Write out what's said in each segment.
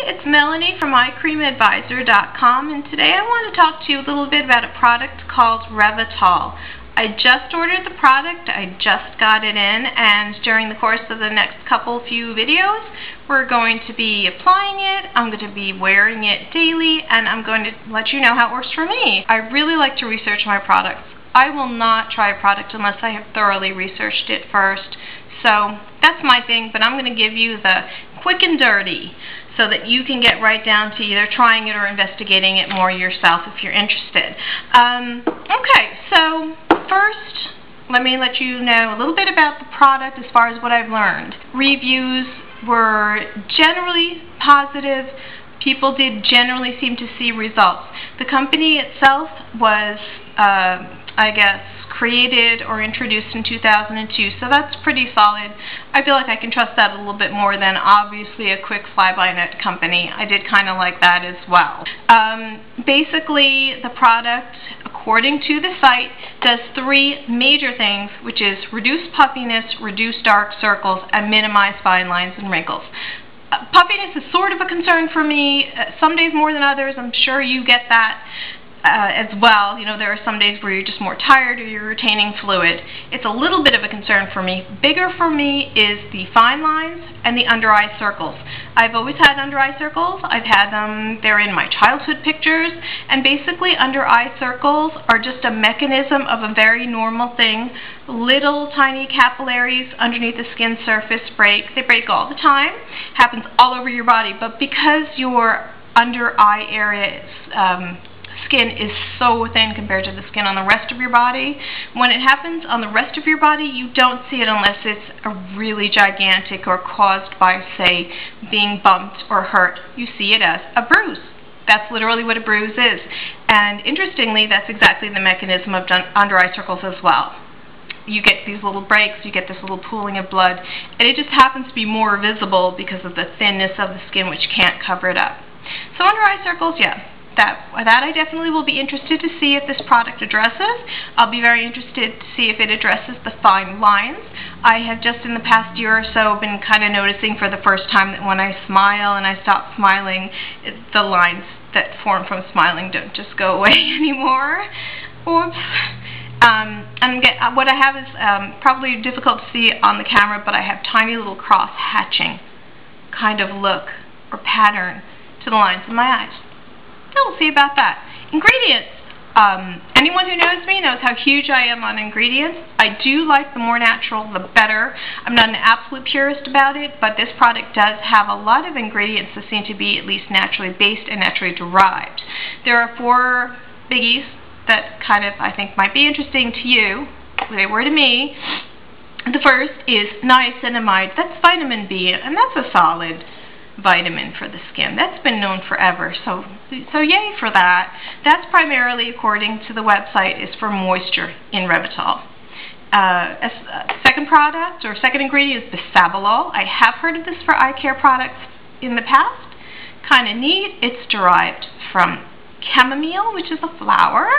it's Melanie from eyecreamadvisor.com, and today I want to talk to you a little bit about a product called Revitol. I just ordered the product, I just got it in, and during the course of the next few videos, we're going to be applying it, I'm going to be wearing it daily, and I'm going to let you know how it works for me. I really like to research my products. I will not try a product unless I have thoroughly researched it first. So that's my thing, but I'm going to give you the quick and dirty so that you can get right down to either trying it or investigating it more yourself if you're interested. Okay, so first, let me let you know a little bit about the product as far as what I've learned. Reviews were generally positive. People did generally seem to see results. The company itself was, I guess, created or introduced in 2002, so that's pretty solid. I feel like I can trust that a little bit more than obviously a quick fly-by-night company. I did kind of like that as well. Basically, the product, according to the site, does three major things, which is reduce puffiness, reduce dark circles, and minimize fine lines and wrinkles. Puffiness is sort of a concern for me, some days more than others. I'm sure you get that as well. You know, there are some days where you're just more tired or you're retaining fluid. It's a little bit of a concern for me. Bigger for me is the fine lines and the under eye circles. I've always had under eye circles. I've had them, they're in my childhood pictures, and basically under eye circles are just a mechanism of a very normal thing. Little tiny capillaries underneath the skin surface break. They break all the time. Happens all over your body, but because your under eye area is skin is so thin compared to the skin on the rest of your body, when it happens on the rest of your body, you don't see it unless it's a really gigantic or caused by, say, being bumped or hurt. You see it as a bruise. That's literally what a bruise is. And interestingly, that's exactly the mechanism of under eye circles as well. You get these little breaks, you get this little pooling of blood, and it just happens to be more visible because of the thinness of the skin, which can't cover it up. So under eye circles, yeah. That I definitely will be interested to see if this product addresses. I'll be very interested to see if it addresses the fine lines. I have just in the past year or so been kind of noticing for the first time that when I smile and I stop smiling, the lines that form from smiling don't just go away anymore. Oops. What I have is probably difficult to see on the camera, but I have tiny little cross-hatching kind of look or pattern to the lines of my eyes. We'll see about that. Ingredients. Anyone who knows me knows how huge I am on ingredients. I do like the more natural, the better. I'm not an absolute purist about it, but this product does have a lot of ingredients that seem to be at least naturally based and naturally derived. There are 4 biggies that kind of, I think, might be interesting to you. They were to me. The first is niacinamide. That's vitamin B, and that's a solid vitamin for the skin. That's been known forever, so yay for that. That's primarily, according to the website, is for moisture in Revitol. Second product, or second ingredient, is Bisabolol. I have heard of this for eye care products in the past. Kind of neat. It's derived from chamomile, which is a flower,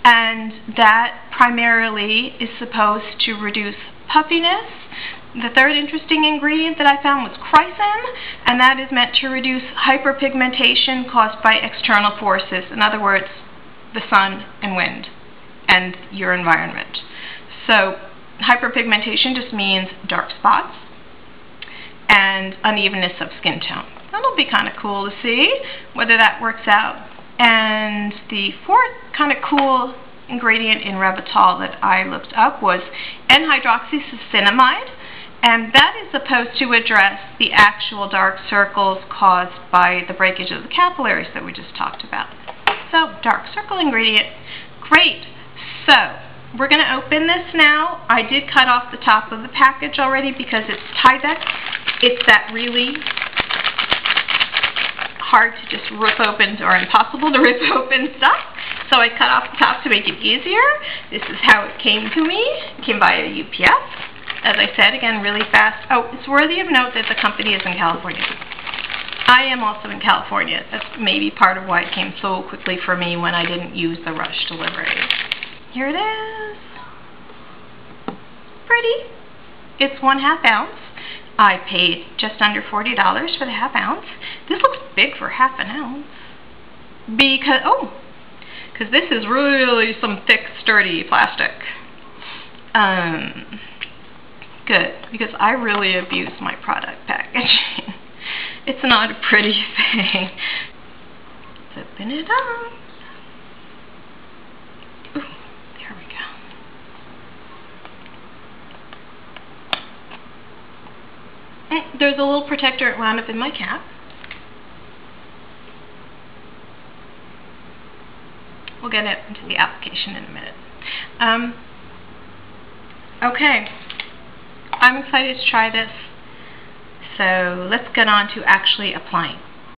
and that primarily is supposed to reduce puffiness. The third interesting ingredient that I found was Chrysin, and that is meant to reduce hyperpigmentation caused by external forces. In other words, the sun and wind and your environment. So hyperpigmentation just means dark spots and unevenness of skin tone. That'll be kind of cool to see whether that works out. And the fourth kind of cool ingredient in Revitol that I looked up was N-hydroxyniacinamide. And that is supposed to address the actual dark circles caused by the breakage of the capillaries that we just talked about. So, dark circle ingredient. Great. So, we're going to open this now. I did cut off the top of the package already because it's Tyvek. It's that really hard to just rip open or impossible to rip open stuff. So I cut off the top to make it easier. This is how it came to me. It came via UPS. As I said, again, really fast. Oh, it's worthy of note that the company is in California. I am also in California. That's maybe part of why it came so quickly for me when I didn't use the rush delivery. Here it is. Pretty. It's 1/2 ounce. I paid just under $40 for the half ounce. This looks big for half an ounce. Because this is really some thick, sturdy plastic. Good, because I really abuse my product packaging. It's not a pretty thing. Open it up. Ooh, there we go. There's a little protector wound up in my cap. We'll get into the application in a minute. Okay, I'm excited to try this. So let's get on to actually applying.